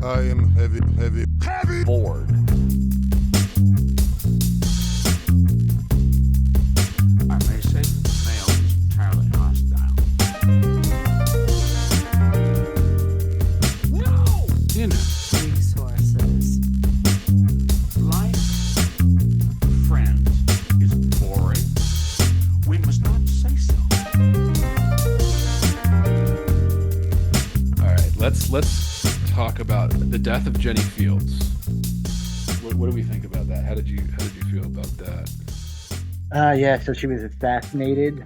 I am heavy bored. I may say that the male is entirely hostile. No! In Resources. life, friends, is boring. We must not say so. All right, let's talk about the death of Jenny Fields. What do we think about that? How did you feel about that? Yeah, so she was assassinated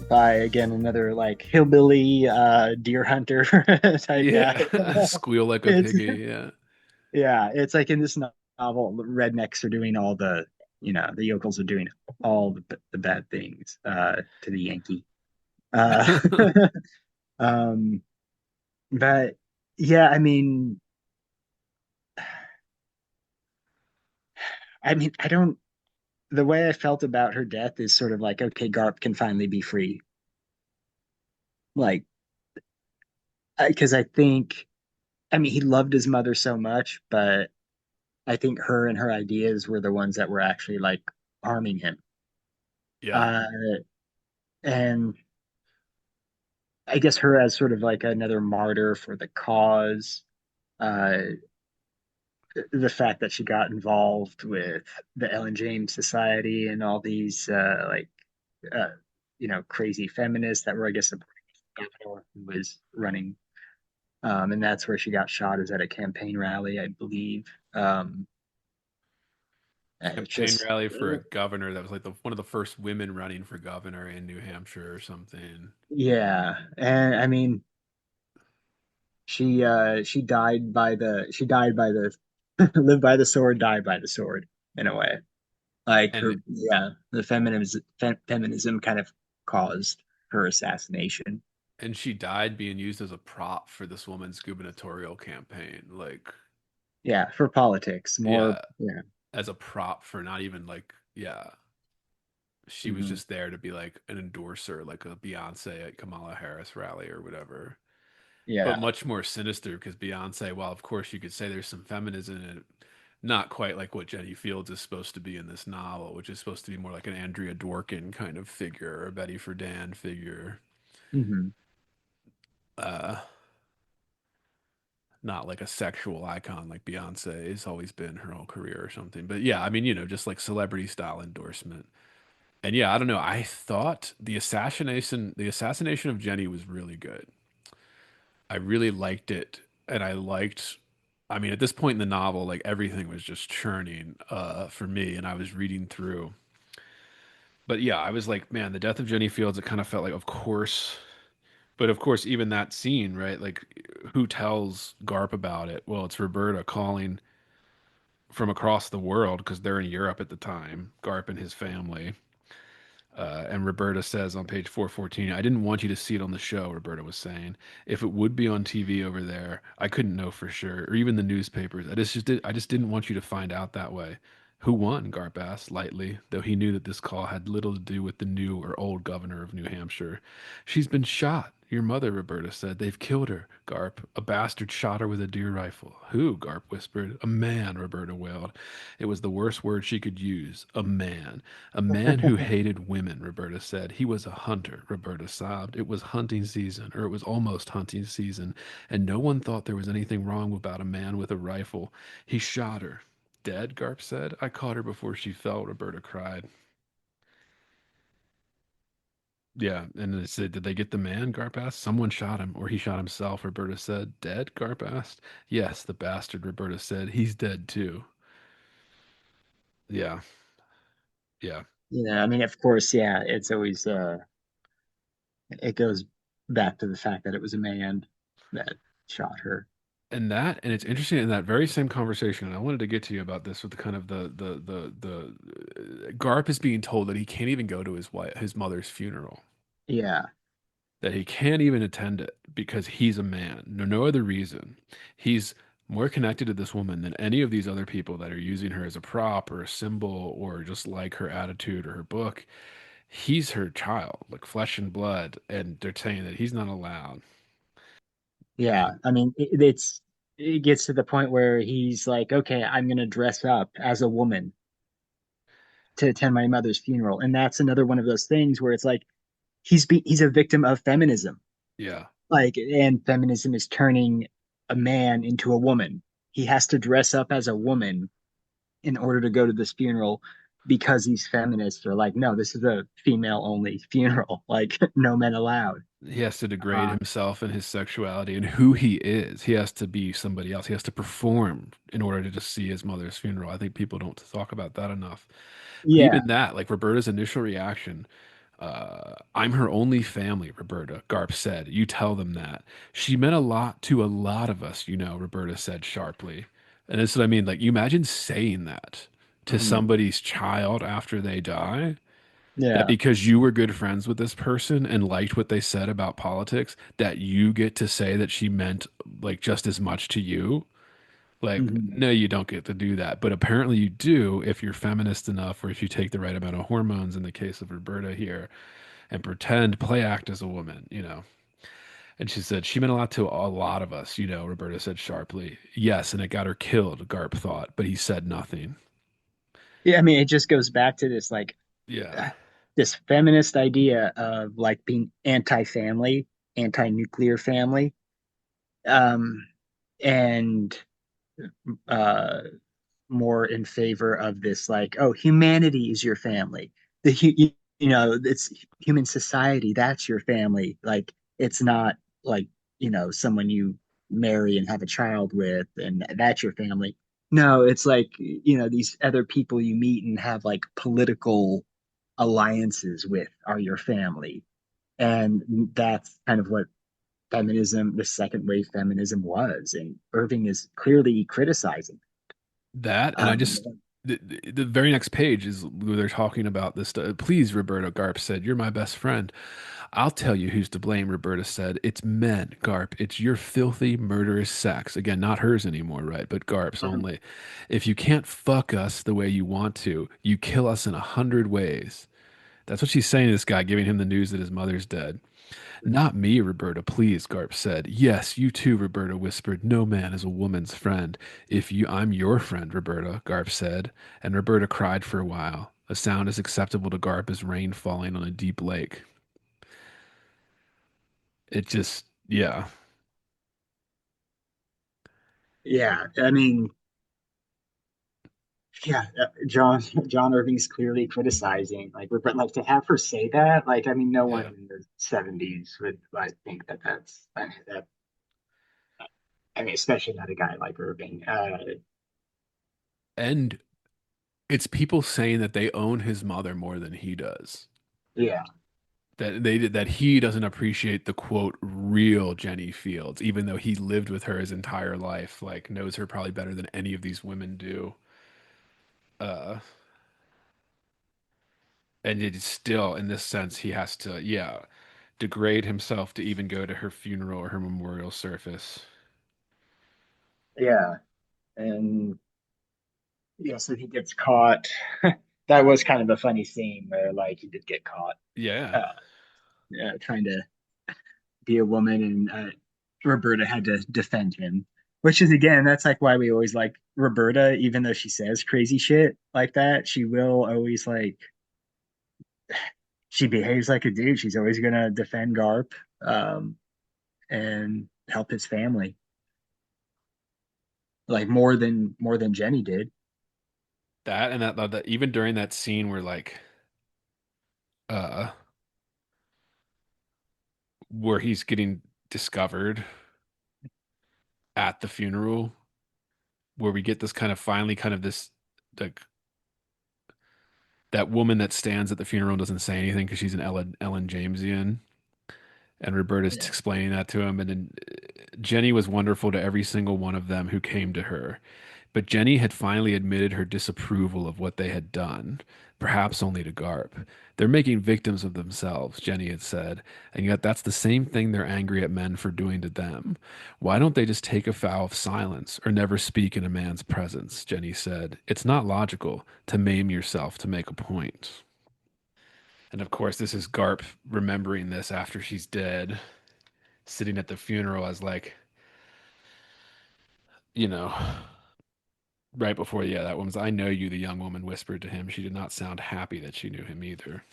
by again another like hillbilly deer hunter type guy. Yeah, squeal like a It's piggy. Yeah, yeah, it's like in this novel, the rednecks are doing all the the yokels are doing all the bad things to the Yankee. Uh um but yeah, I mean I don't the way I felt about her death is sort of like okay, Garp can finally be free. Like because I think I mean, he loved his mother so much, but I think her and her ideas were the ones that were actually like harming him. yeah. Uh, and I guess her as sort of like another martyr for the cause. Uh, the fact that she got involved with the Ellen James Society and all these uh, crazy feminists that were, I guess, supporting the governor who was running. And that's where she got shot, is at a campaign rally, I believe. It's Campaign just rally for a governor that was like one of the first women running for governor in New Hampshire or something. yeah, and I mean, she died by the live by the sword, die by the sword in a way. Like And her, yeah, the feminism kind of caused her assassination. and she died being used as a prop for this woman's gubernatorial campaign. Like, Yeah, for politics, more. yeah, Yeah. as a prop for not even like, yeah, she was Hmm. just there to be like an endorser, like a Beyonce at Kamala Harris rally or whatever. But Yeah. much more sinister because Beyonce, while of course you could say there's some feminism in it, not quite like what Jenny Fields is supposed to be in this novel, which is supposed to be more like an Andrea Dworkin kind of figure or a Betty Friedan figure. Hmm. Uh, Not like a sexual icon like Beyonce has always been her whole career or something. But yeah, I mean, just like celebrity style endorsement. And yeah, I don't know. I thought the assassination of Jenny was really good. I really liked it. And I mean, at this point in the novel, like everything was just churning for me. And I was reading through. But yeah, I was like, man, the death of Jenny Fields, it kind of felt like, of course. But of course, even that scene, right? Like, who tells Garp about it? Well, it's Roberta calling from across the world because they're in Europe at the time, Garp and his family. And Roberta says on page 414, I didn't want you to see it on the show, Roberta was saying. If it would be on TV over there, I couldn't know for sure, or even the newspapers. I just didn't want you to find out that way. Who won? Garp asked lightly, though he knew that this call had little to do with the new or old governor of New Hampshire. She's been shot. Your mother, Roberta said. They've killed her, Garp. A bastard shot her with a deer rifle. Who? Garp whispered. A man, Roberta wailed. It was the worst word she could use. A man. A man who hated women, Roberta said. He was a hunter, Roberta sobbed. It was hunting season, or it was almost hunting season, and no one thought there was anything wrong about a man with a rifle. He shot her. Dead, Garp said. I caught her before she fell, Roberta cried. Yeah, and it said, did they get the man? Garp asked. Someone shot him, or he shot himself, Roberta said. Dead? Garp asked. Yes, the bastard, Roberta said. He's dead too. Yeah, yeah. Yeah, I mean, of course, yeah, it's always it goes back to the fact that it was a man that shot her. And it's interesting in that very same conversation, and I wanted to get to you about this with the kind of the Garp is being told that he can't even go to his mother's funeral, Yeah. that he can't even attend it because he's a man. No other reason. He's more connected to this woman than any of these other people that are using her as a prop or a symbol or just like her attitude or her book. He's her child, like flesh and blood, and they're saying that he's not allowed. Yeah, And I mean, it's it gets to the point where he's like, okay, I'm gonna dress up as a woman to attend my mother's funeral, and that's another one of those things where it's like he's a victim of feminism, Yeah. like, and feminism is turning a man into a woman. He has to dress up as a woman in order to go to this funeral because he's feminist. Or like, no, this is a female only funeral. Like, no men allowed. He has to degrade Uh, himself and his sexuality and who he is. He has to be somebody else. He has to perform in order to just see his mother's funeral. I think people don't talk about that enough. But yeah. even that, like Roberta's initial reaction, I'm her only family, Roberta, Garp said. You tell them that. She meant a lot to a lot of us, Roberta said sharply. And that's what I mean. Like, you imagine saying that to Mhm. somebody's child after they die, that Yeah. because you were good friends with this person and liked what they said about politics, that you get to say that she meant like just as much to you. Like, Mhm. no, you don't get to do that. But apparently you do if you're feminist enough, or if you take the right amount of hormones in the case of Roberta here and pretend, play act as a woman. And she said, she meant a lot to a lot of us, Roberta said sharply. Yes, and it got her killed, Garp thought, but he said nothing. Yeah, I mean, it just goes back to this like Yeah. uh, this feminist idea of like being anti-family, anti-nuclear family, um, and uh, more in favor of this like, oh, humanity is your family. It's human society. That's your family. Like, it's not like, someone you marry and have a child with, and that's your family. No, it's like, these other people you meet and have like political alliances with are your family. And that's kind of what feminism, the second wave feminism was. And Irving is clearly criticizing. That, and I Um, just the very next page is where they're talking about this stuff. Please, Roberta, Garp said, you're my best friend. I'll tell you who's to blame, Roberta said. It's men, Garp. It's your filthy, murderous sex. Again, not hers anymore, right? But Garp's only. If you can't fuck us the way you want to, you kill us in 100 ways. That's what she's saying to this guy, giving him the news that his mother's dead. Not me, Roberta, please, Garp said. Yes, you too, Roberta whispered. No man is a woman's friend. I'm your friend, Roberta, Garp said. And Roberta cried for a while, a sound as acceptable to Garp as rain falling on a deep lake. It just, yeah. yeah, I mean, yeah, John Irving's clearly criticizing but like to have her say that, like, I mean, no one Yeah. in the '70s would like think that that. I mean, especially not a guy like Irving. And it's people saying that they own his mother more than he does. Yeah, That he doesn't appreciate the quote real Jenny Fields, even though he lived with her his entire life, like knows her probably better than any of these women do. Uh, and it's still, in this sense, he has to, yeah, degrade himself to even go to her funeral or her memorial service. yeah, and yeah, so he gets caught. That was kind of a funny scene where like he did get caught, Yeah. uh, trying to be a woman, and Roberta had to defend him. Which is again, that's like why we always like Roberta, even though she says crazy shit like that, she will always like she behaves like a dude. She's always gonna defend Garp, um, and help his family, like more than Jenny did. That and that even during that scene where uh where he's getting discovered at the funeral, where we get this kind of finally kind of this like that woman that stands at the funeral and doesn't say anything because she's an Ellen Jamesian. And Roberta's Yeah, explaining that to him. And then Jenny was wonderful to every single one of them who came to her. But Jenny had finally admitted her disapproval of what they had done, perhaps only to Garp. They're making victims of themselves, Jenny had said, and yet that's the same thing they're angry at men for doing to them. Why don't they just take a vow of silence or never speak in a man's presence? Jenny said. It's not logical to maim yourself to make a point. And of course, this is Garp remembering this after she's dead, sitting at the funeral as like, you know, right before, yeah, that woman's, I know you, the young woman whispered to him. She did not sound happy that she knew him either.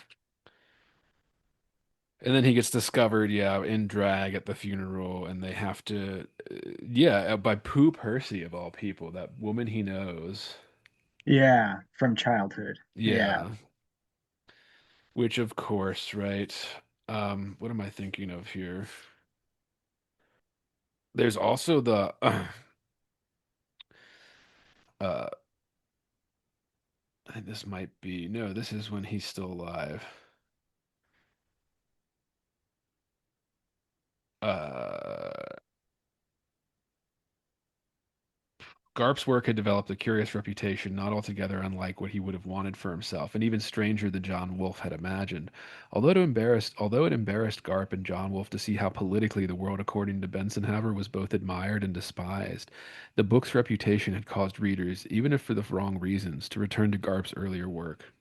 And then he gets discovered, yeah, in drag at the funeral, and they have to, yeah, by Pooh Percy of all people, that woman he knows. Yeah, from childhood. Yeah. Yeah, which of course, right? What am I thinking of here? There's also the, uh, this might be, no, this is when he's still alive. Uh, Garp's work had developed a curious reputation, not altogether unlike what he would have wanted for himself, and even stranger than John Wolfe had imagined. Although it embarrassed Garp and John Wolfe to see how politically the world according to Bensenhaver was both admired and despised, the book's reputation had caused readers, even if for the wrong reasons, to return to Garp's earlier work.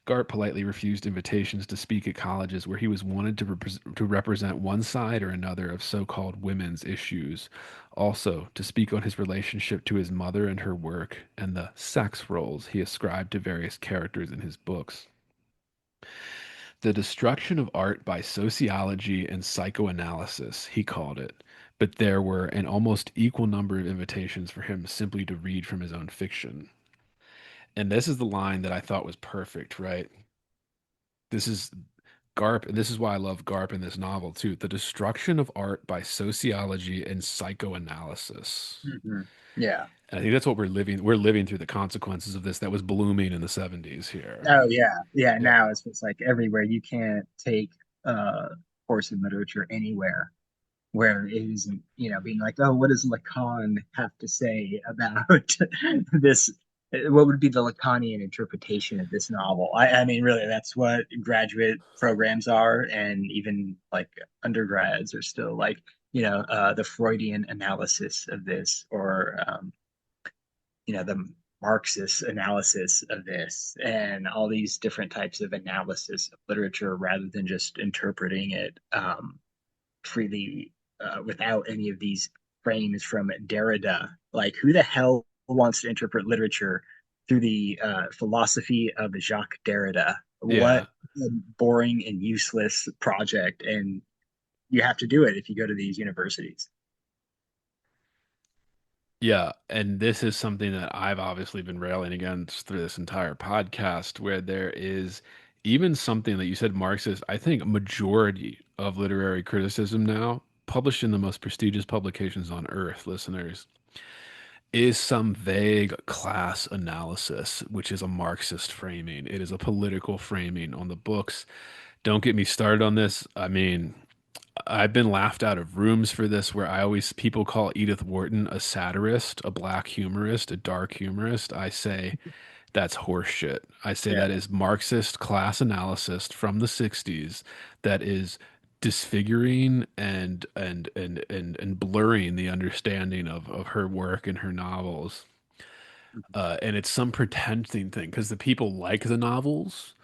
Garp politely refused invitations to speak at colleges where he was wanted to represent one side or another of so-called women's issues. Also, to speak on his relationship to his mother and her work, and the sex roles he ascribed to various characters in his books. The destruction of art by sociology and psychoanalysis, he called it, but there were an almost equal number of invitations for him simply to read from his own fiction. And this is the line that I thought was perfect, right? This is Garp, and this is why I love Garp in this novel too. The destruction of art by sociology and psychoanalysis. Hmm. Yeah. And I think that's what we're living through the consequences of this that was blooming in the 70s here. Oh yeah. Yeah. Yeah. Now it's just like everywhere. You can't take a course in literature anywhere where it isn't, being like, oh, what does Lacan have to say about this? What would be the Lacanian interpretation of this novel? I mean, really, that's what graduate programs are, and even like undergrads are still like, the Freudian analysis of this, or the Marxist analysis of this, and all these different types of analysis of literature rather than just interpreting it freely without any of these frames from Derrida. Like, who the hell wants to interpret literature through the philosophy of Jacques Derrida? What Yeah. a boring and useless project. And you have to do it if you go to these universities. Yeah. And this is something that I've obviously been railing against through this entire podcast, where there is even something that you said Marxist, I think a majority of literary criticism now, published in the most prestigious publications on earth, listeners, is some vague class analysis, which is a Marxist framing. It is a political framing on the books. Don't get me started on this. I mean, I've been laughed out of rooms for this where I always people call Edith Wharton a satirist, a black humorist, a dark humorist. I say that's horseshit. I say Yeah. that is Marxist class analysis from the 60s that is disfiguring and blurring the understanding of her work and her novels. And it's some pretending thing because the people like the novels,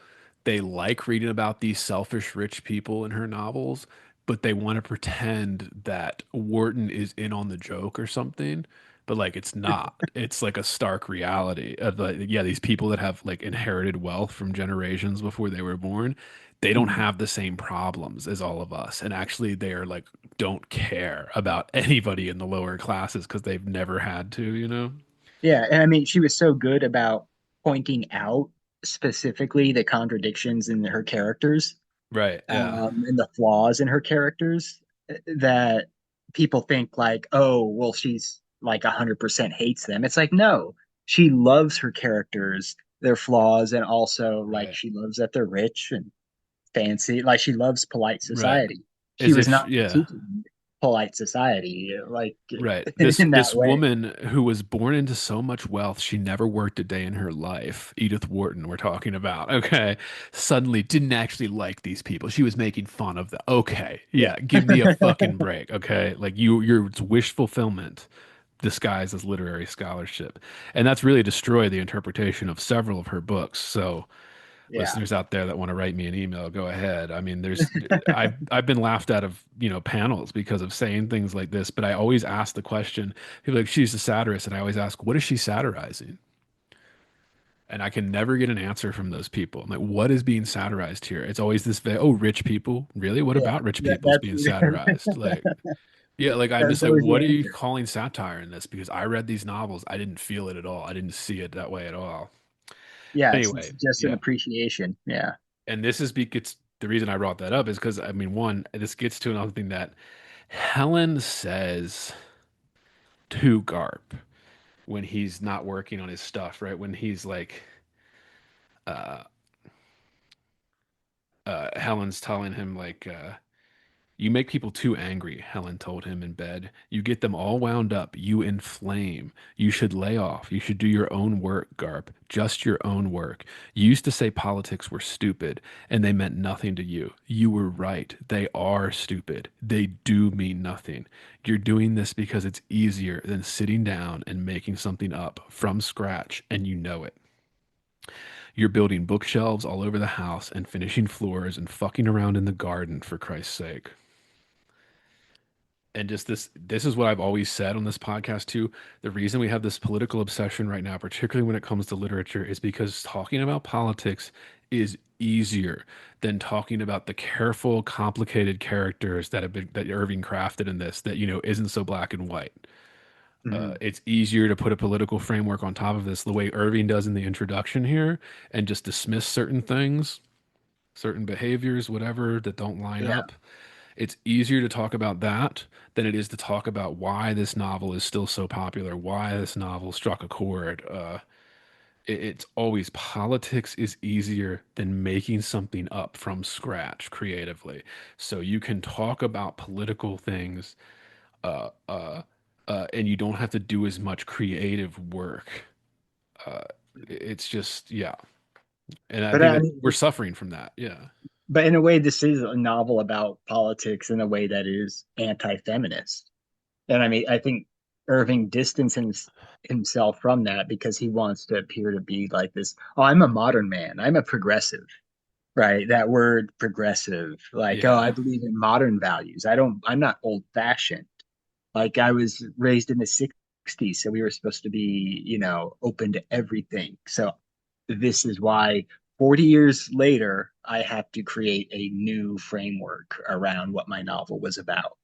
they like reading about these selfish rich people in her novels, but they want to pretend that Wharton is in on the joke or something. But like it's not. It's like a stark reality of the yeah, these people that have like inherited wealth from generations before they were born, they don't Mhm. have the same problems as all of us. And actually they are like don't care about anybody in the lower classes because they've never had to, you know? Yeah, and I mean, she was so good about pointing out specifically the contradictions in her characters, Right. Yeah. and the flaws in her characters, that people think like, oh, well, she's like 100% hates them. It's like, no, she loves her characters, their flaws, and also like Right. she loves that they're rich and fancy. Like she loves polite Right. society. She As was if not yeah. critiquing polite society like Right. in that This way. woman who was born into so much wealth, she never worked a day in her life. Edith Wharton, we're talking about. Okay. Suddenly didn't actually like these people. She was making fun of them. Okay. Yeah. Yeah, give me a fucking break. Okay. Like you're it's wish fulfillment disguised as literary scholarship. And that's really destroyed the interpretation of several of her books. So Yeah. listeners out there that want to write me an email, go ahead. I mean, I've been laughed out of, panels because of saying things like this, but I always ask the question, people are like, she's a satirist, and I always ask, what is she satirizing? And I can never get an answer from those people. I'm like, what is being satirized here? It's always this, oh, rich people. Really? What Yeah. about rich That, people's being that's satirized? Like, yeah, like I'm that's just like, always the what are you answer. calling satire in this? Because I read these novels, I didn't feel it at all. I didn't see it that way at all. Yeah, it's Anyway, just an yeah. appreciation. Yeah. And this is it's the reason I brought that up is because I mean, one, this gets to another thing that Helen says to Garp when he's not working on his stuff, right? When he's like, uh, Helen's telling him like, you make people too angry, Helen told him in bed. You get them all wound up. You inflame. You should lay off. You should do your own work, Garp. Just your own work. You used to say politics were stupid, and they meant nothing to you. You were right. They are stupid. They do mean nothing. You're doing this because it's easier than sitting down and making something up from scratch, and you know it. You're building bookshelves all over the house and finishing floors and fucking around in the garden, for Christ's sake. And just this is what I've always said on this podcast too. The reason we have this political obsession right now, particularly when it comes to literature, is because talking about politics is easier than talking about the careful, complicated characters that have been that Irving crafted in this that isn't so black and white. Mhm. It's easier to put a political framework on top of this the way Irving does in the introduction here and just dismiss certain things, certain behaviors, whatever that don't line Yeah. up. It's easier to talk about that than it is to talk about why this novel is still so popular, why this novel struck a chord. It's always politics is easier than making something up from scratch creatively. So you can talk about political things, uh, uh, and you don't have to do as much creative work. Uh, it's just, yeah. And I But think I that mean, we're suffering from that. Yeah. but in a way, this is a novel about politics in a way that is anti-feminist. And I mean, I think Irving distances himself from that because he wants to appear to be like this. Oh, I'm a modern man. I'm a progressive, right? That word progressive, like, oh, I Yeah. believe in modern values. I'm not old fashioned. Like I was raised in the 60s, so we were supposed to be, open to everything. So this is why 40 years later, I have to create a new framework around what my novel was about.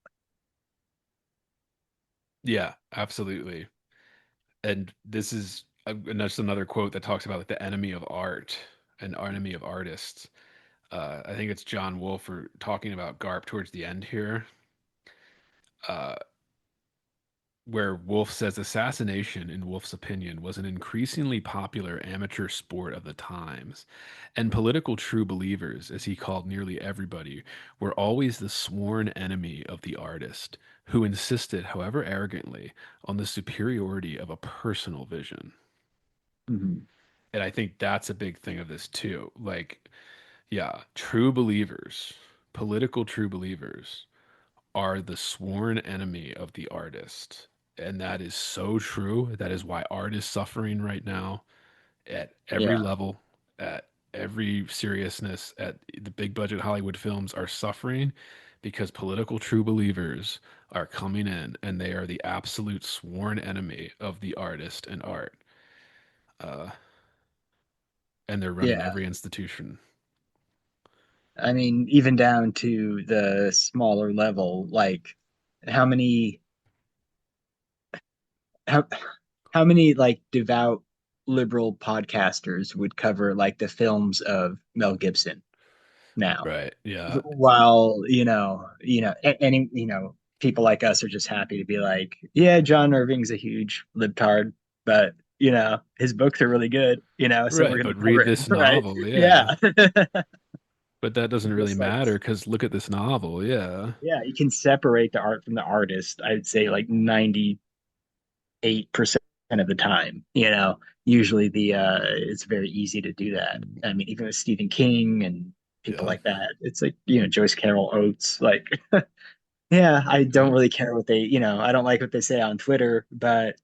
Yeah, absolutely. And this is and that's another quote that talks about like the enemy of art and enemy of artists. I think it's John Wolfe talking about Garp towards the end here, uh, where Wolfe says assassination, in Wolfe's opinion, was an increasingly popular amateur sport of the times, and political true believers, as he called nearly everybody, were always the sworn enemy of the artist, who insisted, however arrogantly, on the superiority of a personal vision. Mm-hmm. And I think that's a big thing of this too. Like, yeah, true believers, political true believers, are the sworn enemy of the artist. And that is so true. That is why art is suffering right now at every Yeah, level, at every seriousness, at the big budget Hollywood films are suffering because political true believers are coming in and they are the absolute sworn enemy of the artist and art. Uh, and they're running yeah. every institution. I mean, even down to the smaller level, like how many how how many like devout liberal podcasters would cover like the films of Mel Gibson now? Right. Yeah. While, any, people like us are just happy to be like, yeah, John Irving's a huge libtard, but his books are really good, so we're Right. gonna But cover read it, this right? novel. Yeah. Yeah. But that doesn't really Just like, matter because look at this novel. Yeah. yeah, you can separate the art from the artist, I'd say like 98% of the time, usually it's very easy to do that. I mean, even with Stephen King and people Yeah. like that, it's like, Joyce Carol Oates, like, yeah, I don't Yeah. really care I don't like what they say on Twitter, but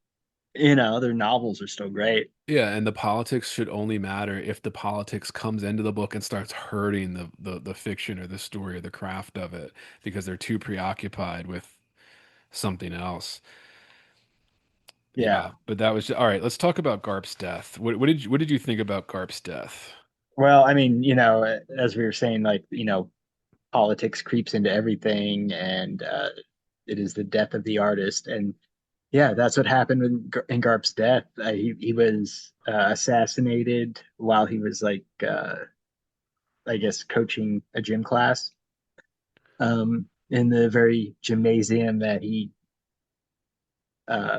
their novels are still great. Yeah, and the politics should only matter if the politics comes into the book and starts hurting the fiction or the story or the craft of it because they're too preoccupied with something else. Yeah, Yeah. but that was all right. Let's talk about Garp's death. What did you think about Garp's death? Well, I mean, as we were saying, like, politics creeps into everything, and it is the death of the artist. And yeah, that's what happened in Garp's death. He was assassinated while he was like, I guess, coaching a gym class in the very gymnasium that he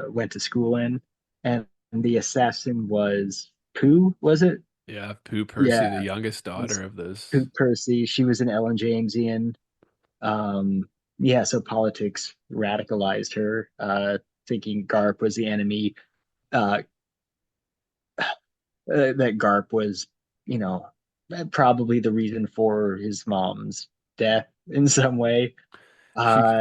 went to school in. And the assassin was Pooh, was it? Yeah, Pooh Yeah, Percy, the youngest it was daughter of this. Pooh Percy. She was an Ellen Jamesian. Um, yeah, so politics radicalized her, thinking Garp was the enemy, uh, that Garp was, you know, probably the reason for his mom's death in some way.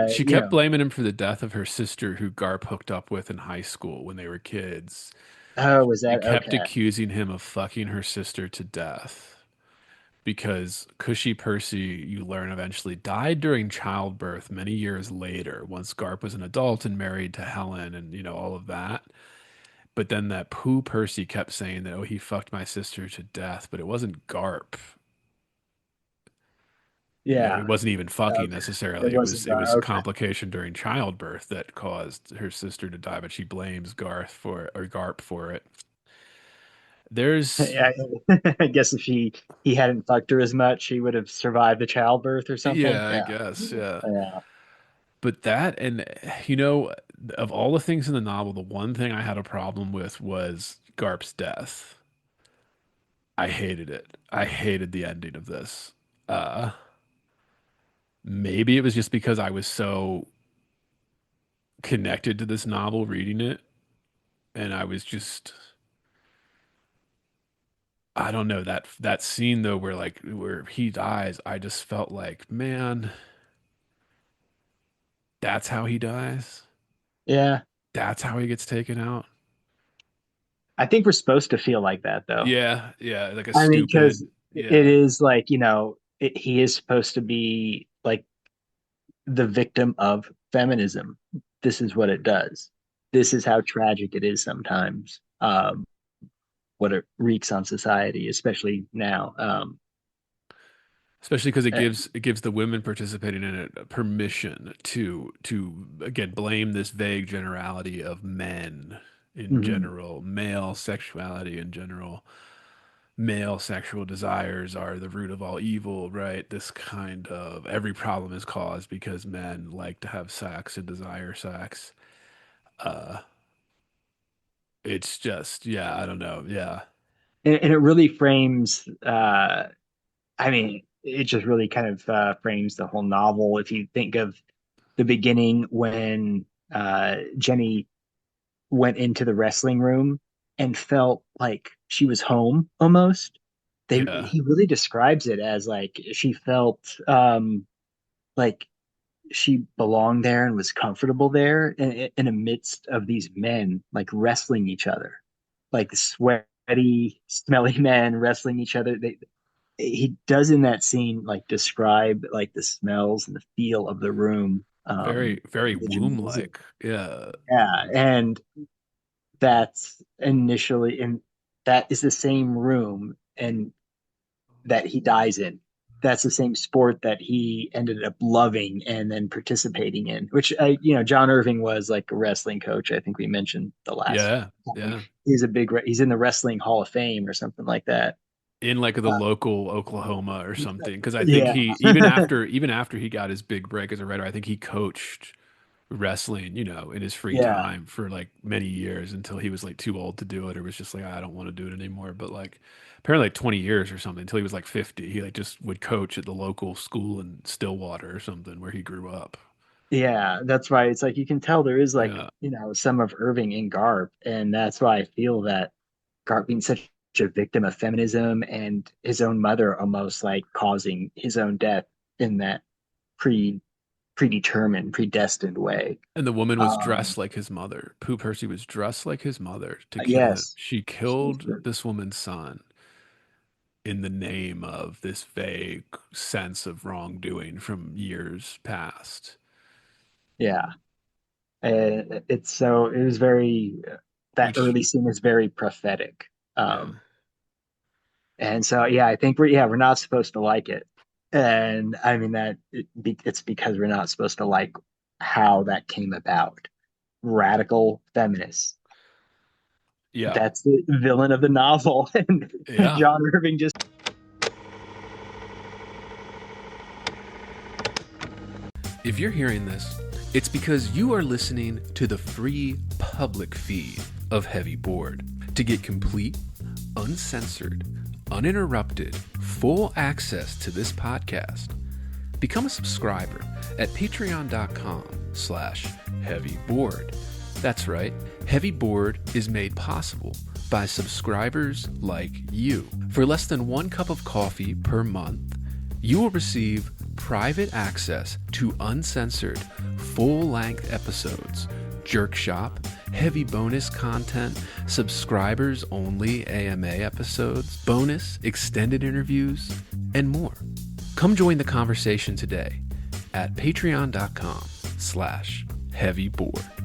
She You kept know, blaming him for the death of her sister who Garp hooked up with in high school when they were kids. oh, was She that kept okay? accusing him of fucking her sister to death because Cushy Percy, you learn, eventually died during childbirth many years later, once Garp was an adult and married to Helen and, all of that. But then that Pooh Percy kept saying that, oh, he fucked my sister to death, but it wasn't Garp. It Yeah, wasn't even fucking okay. It necessarily. It wasn't was it was Okay. complication during childbirth that caused her sister to die, but she blames Garth for it, or Garp for it. There's I, I guess if he hadn't fucked her as much, he would have survived the childbirth or something. Yeah, I Yeah, guess, yeah. yeah, But that and you know, of all the things in the novel, the one thing I had a problem with was Garp's death. I hated it. I hated the ending of this. Uh Maybe it was just because I was so connected to this novel reading it and I was just I don't know that scene though where he dies, I just felt like, man, that's how he dies. yeah. That's how he gets taken out. I think we're supposed to feel like that, though. Yeah, yeah, like a I mean, because stupid, it yeah. is like, he is supposed to be like the victim of feminism. This is what it does. This is how tragic it is sometimes. What it wreaks on society, especially now. Especially because Eh, it gives the women participating in it permission to again blame this vague generality of men in mhm. general, male sexuality in general. Male sexual desires are the root of all evil, right? This kind of every problem is caused because men like to have sex and desire sex. Uh, it's just, yeah, I don't know. Yeah. And it really frames. I mean, it just really kind of frames the whole novel. If you think of the beginning when Jenny went into the wrestling room and felt like she was home almost. Yeah. He really describes it as like she felt like she belonged there and was comfortable there in amidst of these men like wrestling each other, like sweaty, smelly men wrestling each other. He does in that scene like describe like the smells and the feel of the room, Very, very the gymnasium. womb-like. Yeah. Yeah, and that's initially and that is the same room and that he dies in. That's the same sport that he ended up loving and then participating in, which John Irving was like a wrestling coach. I think we mentioned the last Yeah. time. Yeah. He's in the Wrestling Hall of Fame or something like that. In like the Uh, local Oklahoma or something. Because I think yeah, he even after he got his big break as a writer, I think he coached wrestling, in his free yeah, time for like many years until he was like too old to do it or was just like, I don't want to do it anymore. But like apparently like 20 years or something until he was like 50. He like just would coach at the local school in Stillwater or something where he grew up. yeah. That's why it's like you can tell there is like Yeah. some of Irving in Garp, and that's why I feel that Garp being such a victim of feminism and his own mother almost like causing his own death in that pre predetermined, predestined way. And the woman was Um, dressed like his mother. Pooh Percy was dressed like his mother to kill him. yes, She killed this woman's son in the name of this vague sense of wrongdoing from years past. yeah. It's so it was very that Which, early scene is very prophetic. yeah. And so yeah, I think we're not supposed to like it. And I mean it's because we're not supposed to like how that came about. Radical feminists. Yeah. That's the villain of the novel. And Yeah. John Irving just If you're hearing this, it's because you are listening to the free public feed of Heavy Board. To get complete, uncensored, uninterrupted, full access to this podcast, become a subscriber at patreon.com/heavyboard. That's right, Heavy Board is made possible by subscribers like you. For less than 1 cup of coffee per month, you will receive private access to uncensored, full-length episodes, Jerk Shop, heavy bonus content, subscribers-only AMA episodes, bonus extended interviews, and more. Come join the conversation today at patreon.com/heavyboard.